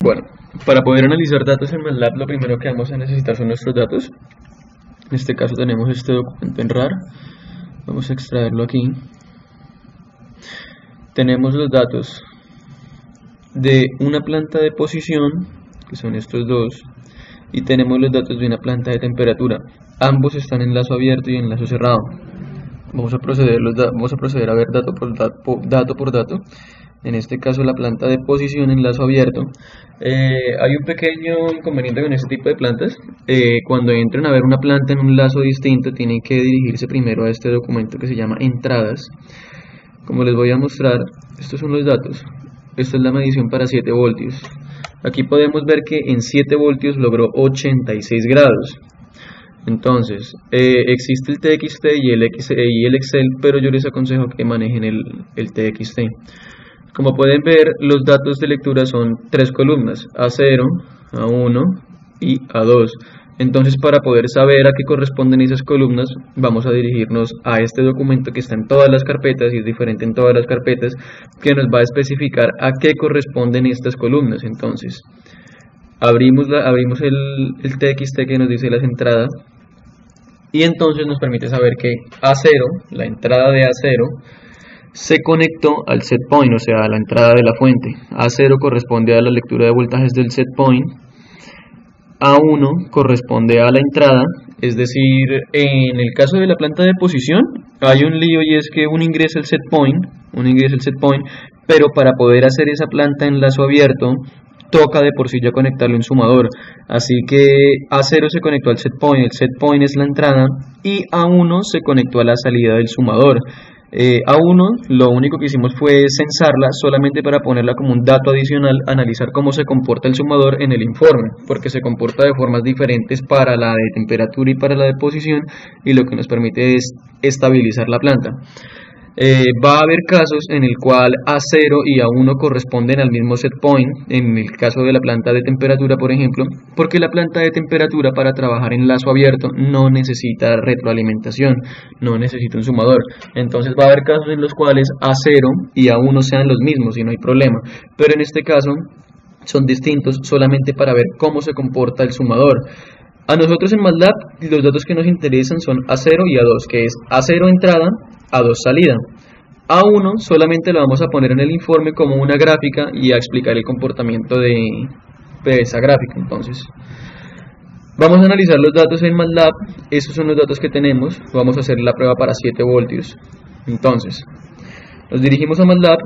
Bueno, para poder analizar datos en MATLAB, lo primero que vamos a necesitar son nuestros datos. En este caso tenemos este documento en RAR. Vamos a extraerlo aquí. Tenemos los datos de una planta de posición, que son estos dos, y tenemos los datos de una planta de temperatura. Ambos están en lazo abierto y en lazo cerrado. Vamos a proceder a ver dato por dato. En este caso la planta de posición en lazo abierto. Hay un pequeño inconveniente con este tipo de plantas. Cuando entren a ver una planta en un lazo distinto, tienen que dirigirse primero a este documento que se llama entradas. Como les voy a mostrar, estos son los datos. Esta es la medición para 7 voltios. Aquí podemos ver que en 7 voltios logró 86 grados. Entonces, existe el TXT y el Excel, pero yo les aconsejo que manejen el TXT. Como pueden ver, los datos de lectura son 3 columnas, A0, A1 y A2. Entonces, para poder saber a qué corresponden esas columnas, vamos a dirigirnos a este documento que está en todas las carpetas y es diferente en todas las carpetas, que nos va a especificar a qué corresponden estas columnas. Entonces, abrimos el TXT que nos dice las entradas y entonces nos permite saber que A0, la entrada de A0, se conectó al set point, o sea, a la entrada de la fuente. A0 corresponde a la lectura de voltajes del set point. A1 corresponde a la entrada, es decir, en el caso de la planta de posición hay un lío y es que uno ingresa al set point, pero para poder hacer esa planta en lazo abierto toca de por sí ya conectarlo en sumador. Así que A0 se conectó al set point, el set point es la entrada, y A1 se conectó a la salida del sumador. A1 lo único que hicimos fue censarla solamente para ponerla como un dato adicional, analizar cómo se comporta el sumador en el informe, porque se comporta de formas diferentes para la de temperatura y para la de posición, y lo que nos permite es estabilizar la planta. Va a haber casos en el cual A0 y A1 corresponden al mismo set point, en el caso de la planta de temperatura, por ejemplo, porque la planta de temperatura para trabajar en lazo abierto no necesita retroalimentación, no necesita un sumador. Entonces va a haber casos en los cuales A0 y A1 sean los mismos y no hay problema, pero en este caso son distintos solamente para ver cómo se comporta el sumador. A nosotros en MATLAB los datos que nos interesan son A0 y A2, que es A0 entrada, A2 salida. A1 solamente lo vamos a poner en el informe como una gráfica y a explicar el comportamiento de esa gráfica. Entonces, vamos a analizar los datos en MATLAB. Estos son los datos que tenemos. Vamos a hacer la prueba para 7 voltios. Entonces, nos dirigimos a MATLAB.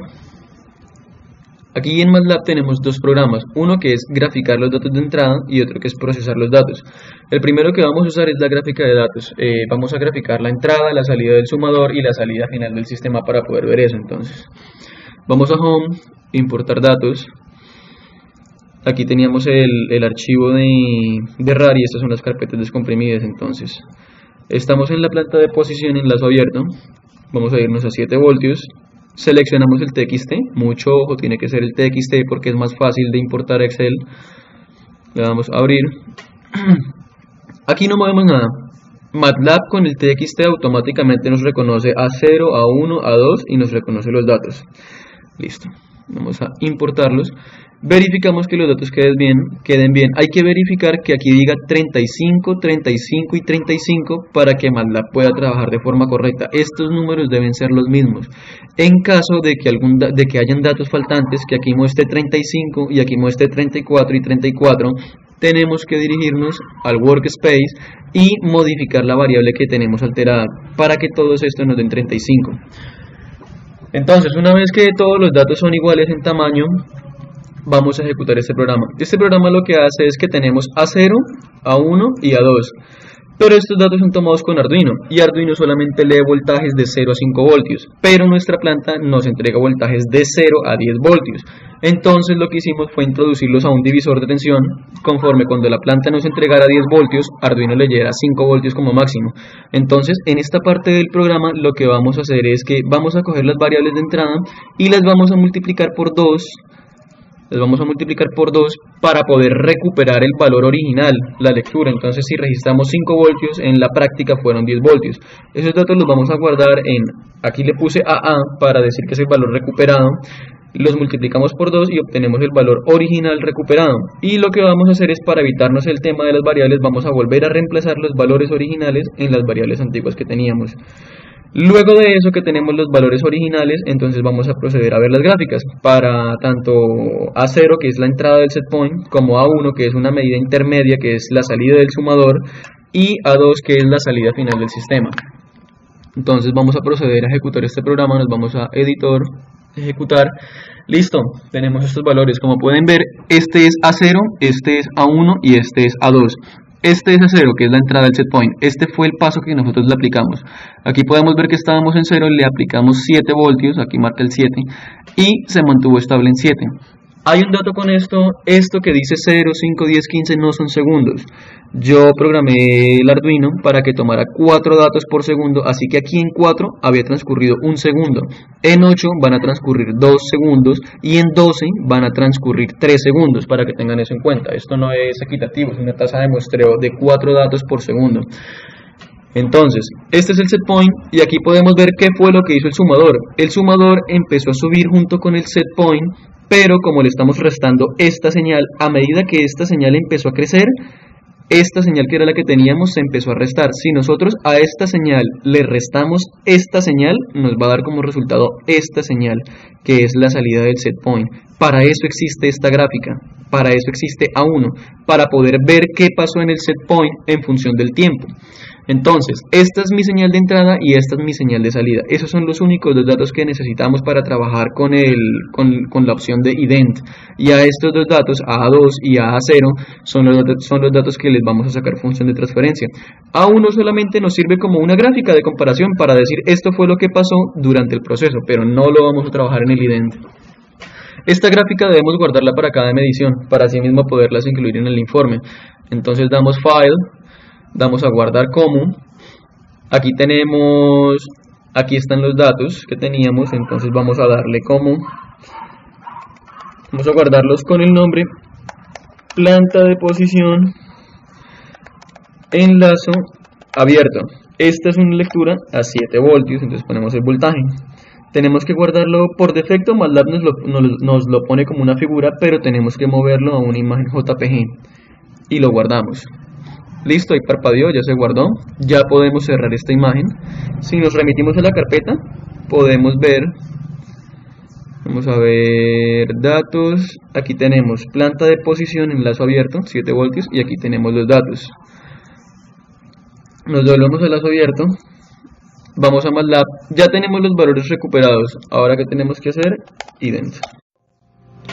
Aquí en MATLAB tenemos dos programas, uno que es graficar los datos de entrada y otro que es procesar los datos. El primero que vamos a usar es la gráfica de datos. Vamos a graficar la entrada, la salida del sumador y la salida final del sistema para poder ver eso. Entonces, vamos a Home, importar datos. Aquí teníamos el archivo de RAR y estas son las carpetas descomprimidas. Entonces, estamos en la planta de posición en lazo abierto. Vamos a irnos a 7 voltios. Seleccionamos el TXT, mucho ojo, tiene que ser el TXT porque es más fácil de importar a Excel. Le damos a abrir. Aquí no movemos nada. MATLAB con el TXT automáticamente nos reconoce A0, A1, A2 y nos reconoce los datos. Listo. Vamos a importarlos. Verificamos que los datos queden bien. Hay que verificar que aquí diga 35, 35 y 35 para que MATLAB pueda trabajar de forma correcta. Estos números deben ser los mismos. En caso de que hayan datos faltantes, que aquí muestre 35 y aquí muestre 34 y 34, tenemos que dirigirnos al workspace y modificar la variable que tenemos alterada para que todos estos nos den 35. Entonces, una vez que todos los datos son iguales en tamaño, vamos a ejecutar este programa. Este programa lo que hace es que tenemos A0, A1 y A2. Pero estos datos son tomados con Arduino y Arduino solamente lee voltajes de 0 a 5 voltios, pero nuestra planta nos entrega voltajes de 0 a 10 voltios. Entonces lo que hicimos fue introducirlos a un divisor de tensión, conforme cuando la planta nos entregara 10 voltios, Arduino leyera 5 voltios como máximo. Entonces en esta parte del programa lo que vamos a hacer es que vamos a coger las variables de entrada y las vamos a multiplicar por 2. Para poder recuperar el valor original, la lectura. Entonces si registramos 5 voltios, en la práctica fueron 10 voltios. Esos datos los vamos a guardar aquí le puse AA para decir que es el valor recuperado. los multiplicamos por 2 y obtenemos el valor original recuperado. Y lo que vamos a hacer es, para evitarnos el tema de las variables, vamos a volver a reemplazar los valores originales en las variables antiguas que teníamos. Luego de eso, que tenemos los valores originales, entonces vamos a proceder a ver las gráficas para tanto A0, que es la entrada del setPoint, como A1, que es una medida intermedia, que es la salida del sumador, y A2, que es la salida final del sistema. Entonces vamos a proceder a ejecutar este programa, nos vamos a editor, ejecutar. Listo, tenemos estos valores. Como pueden ver, este es A0, este es A1 y este es A2. Este es A0, que es la entrada del setPoint. Este fue el paso que nosotros le aplicamos. Aquí podemos ver que estábamos en 0, le aplicamos 7 voltios, aquí marca el 7, y se mantuvo estable en 7. Hay un dato con esto que dice 0, 5, 10, 15 no son segundos. Yo programé el Arduino para que tomara 4 datos por segundo, así que aquí en 4 había transcurrido 1 segundo. En 8 van a transcurrir 2 segundos y en 12 van a transcurrir 3 segundos, para que tengan eso en cuenta. Esto no es equitativo, es una tasa de muestreo de 4 datos por segundo. Entonces, este es el setPoint y aquí podemos ver qué fue lo que hizo el sumador. El sumador empezó a subir junto con el setPoint, pero como le estamos restando esta señal, a medida que esta señal empezó a crecer, esta señal, que era la que teníamos, se empezó a restar. Si nosotros a esta señal le restamos esta señal, nos va a dar como resultado esta señal, que es la salida del setPoint. Para eso existe esta gráfica, para eso existe A1, para poder ver qué pasó en el setPoint en función del tiempo. Entonces, esta es mi señal de entrada y esta es mi señal de salida. Esos son los únicos dos datos que necesitamos para trabajar con la opción de ident. Y a estos dos datos, a A2 y a A0, son los datos que les vamos a sacar función de transferencia. A1 solamente nos sirve como una gráfica de comparación para decir esto fue lo que pasó durante el proceso, pero no lo vamos a trabajar en el ident. Esta gráfica debemos guardarla para cada medición, para así mismo poderlas incluir en el informe. Entonces damos File, damos a guardar como. Aquí están los datos que teníamos, entonces vamos a darle como. Vamos a guardarlos con el nombre planta de posición enlazo abierto. Esta es una lectura a 7 voltios, entonces ponemos el voltaje. Tenemos que guardarlo por defecto, MATLAB nos lo pone como una figura, pero tenemos que moverlo a una imagen JPG y lo guardamos. Listo, ahí parpadeó, ya se guardó. Ya podemos cerrar esta imagen. Si nos remitimos a la carpeta, podemos ver, vamos a ver datos. Aquí tenemos planta de posición enlazo abierto, 7 voltios, y aquí tenemos los datos. Nos volvemos al enlazo abierto. Vamos a MATLAB, ya tenemos los valores recuperados. Ahora, ¿qué tenemos que hacer? Ident.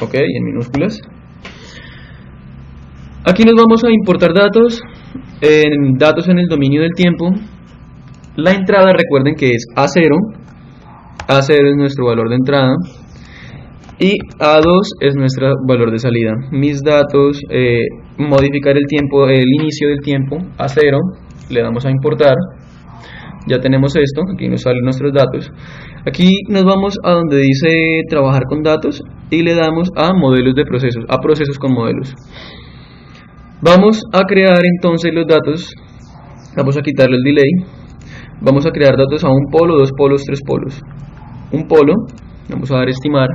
Ok, en minúsculas. Aquí nos vamos a importar datos en el dominio del tiempo. La entrada, recuerden que es A0. A0 es nuestro valor de entrada y A2 es nuestro valor de salida. Mis datos, modificar el tiempo, el inicio del tiempo, A0, le damos a importar. Ya tenemos esto, aquí nos salen nuestros datos. Aquí nos vamos a donde dice trabajar con datos y le damos a modelos de procesos, a procesos con modelos. Vamos a crear entonces los datos, vamos a quitarle el delay, vamos a crear datos a un polo, 2 polos, 3 polos. Un polo, vamos a dar estimar,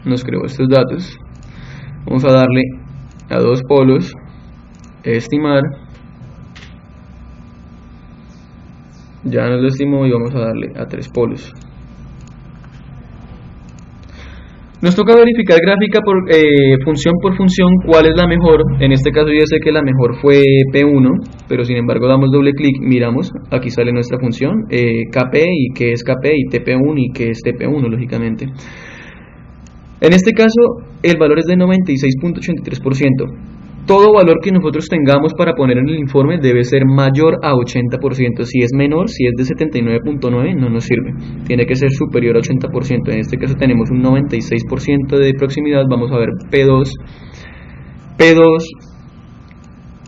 nos creó estos datos, vamos a darle a 2 polos, estimar, ya nos lo estimó y vamos a darle a 3 polos. Nos toca verificar gráfica por función por función cuál es la mejor. En este caso yo sé que la mejor fue P1, pero sin embargo damos doble clic, miramos, aquí sale nuestra función KP y qué es KP, y TP1 y qué es TP1, lógicamente. En este caso el valor es de 96.83%. Todo valor que nosotros tengamos para poner en el informe debe ser mayor a 80%. Si es menor, si es de 79.9, no nos sirve. Tiene que ser superior a 80%. En este caso tenemos un 96% de proximidad. Vamos a ver P2. P2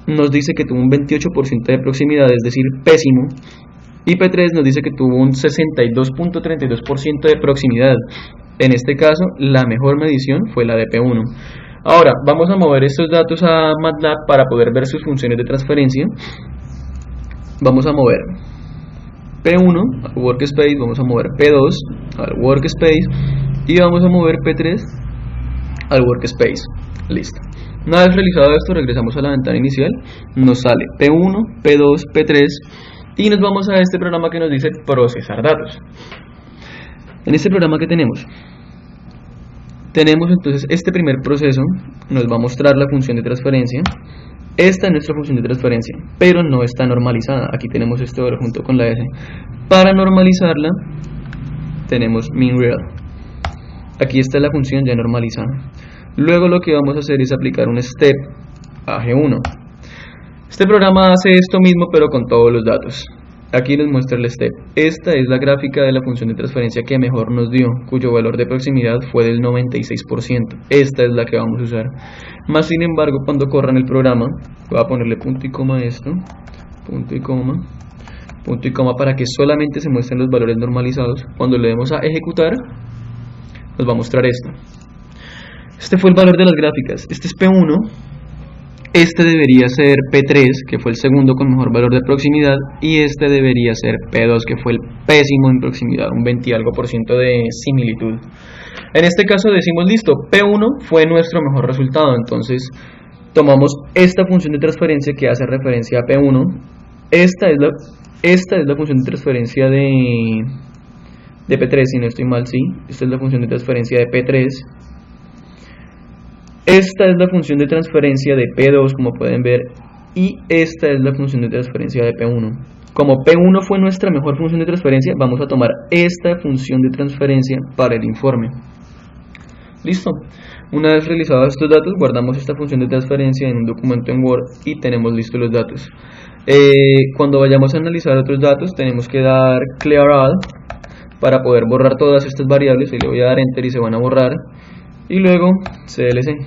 nos dice que tuvo un 28% de proximidad, es decir, pésimo. Y P3 nos dice que tuvo un 62.32% de proximidad. En este caso, la mejor medición fue la de P1. Ahora, vamos a mover estos datos a MATLAB para poder ver sus funciones de transferencia. Vamos a mover P1 al workspace, vamos a mover P2 al workspace y vamos a mover P3 al workspace. Listo. Una vez realizado esto, regresamos a la ventana inicial, nos sale P1, P2, P3 y nos vamos a este programa que nos dice procesar datos. En este programa que tenemos entonces este primer proceso, nos va a mostrar la función de transferencia. Esta es nuestra función de transferencia, pero no está normalizada. Aquí tenemos esto junto con la S. Para normalizarla, tenemos minreal. Aquí está la función ya normalizada. Luego lo que vamos a hacer es aplicar un step a G1. Este programa hace esto mismo, pero con todos los datos. Aquí les muestra el step. Esta es la gráfica de la función de transferencia que mejor nos dio, cuyo valor de proximidad fue del 96%. Esta es la que vamos a usar. Más sin embargo, cuando corran el programa, voy a ponerle punto y coma a esto, punto y coma para que solamente se muestren los valores normalizados. Cuando le demos a ejecutar, nos va a mostrar esto. Este fue el valor de las gráficas. Este es P1. Este debería ser P3, que fue el segundo con mejor valor de proximidad, y este debería ser P2, que fue el pésimo en proximidad, un 20 y algo % de similitud. En este caso decimos listo, P1 fue nuestro mejor resultado, entonces tomamos esta función de transferencia que hace referencia a P1. Esta es la función de transferencia de P3, si no estoy mal, sí. Esta es la función de transferencia de P3. Esta es la función de transferencia de P2, como pueden ver, y esta es la función de transferencia de P1. Como P1 fue nuestra mejor función de transferencia, vamos a tomar esta función de transferencia para el informe. Listo. Una vez realizados estos datos, guardamos esta función de transferencia en un documento en Word y tenemos listos los datos. Cuando vayamos a analizar otros datos, tenemos que dar clear all para poder borrar todas estas variables. Y le voy a dar enter y se van a borrar. Y luego CLC.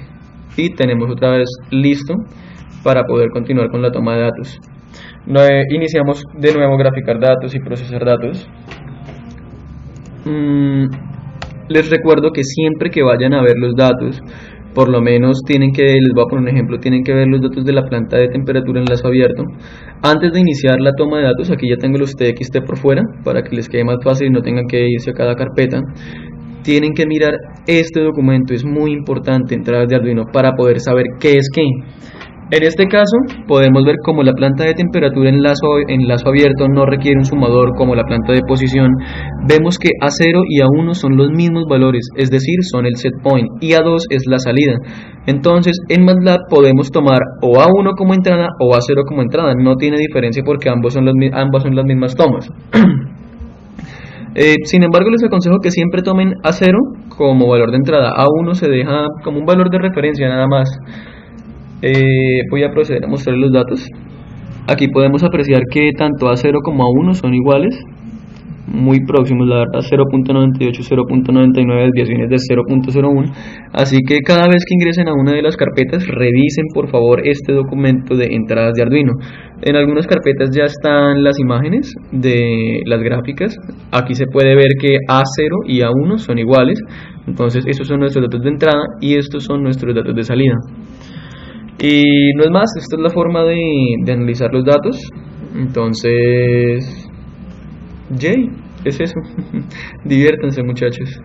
Y tenemos otra vez listo para poder continuar con la toma de datos. Iniciamos de nuevo graficar datos y procesar datos. Les recuerdo que siempre que vayan a ver los datos, por lo menos les voy a poner un ejemplo, tienen que ver los datos de la planta de temperatura en lazo abierto. Antes de iniciar la toma de datos, aquí ya tengo los TXT por fuera, para que les quede más fácil y no tengan que irse a cada carpeta. Tienen que mirar este documento, es muy importante, entradas de Arduino, para poder saber qué es qué. En este caso, podemos ver como la planta de temperatura en lazo abierto no requiere un sumador como la planta de posición. Vemos que A0 y A1 son los mismos valores, es decir, son el set point, y A2 es la salida. Entonces, en MATLAB podemos tomar o A1 como entrada o A0 como entrada, no tiene diferencia porque ambas son las mismas tomas. Sin embargo, les aconsejo que siempre tomen A0 como valor de entrada. A1 se deja como un valor de referencia nada más. Voy a proceder a mostrar los datos. Aquí podemos apreciar que tanto A0 como A1 son iguales, muy próximos, la verdad, 0.98, 0.99, desviaciones de 0.01. Así que cada vez que ingresen a una de las carpetas, revisen por favor este documento de entradas de Arduino. En algunas carpetas ya están las imágenes de las gráficas. Aquí se puede ver que A0 y A1 son iguales. Entonces estos son nuestros datos de entrada y estos son nuestros datos de salida. Y no es más, esta es la forma de analizar los datos. Entonces, es eso. Diviértanse, muchachos.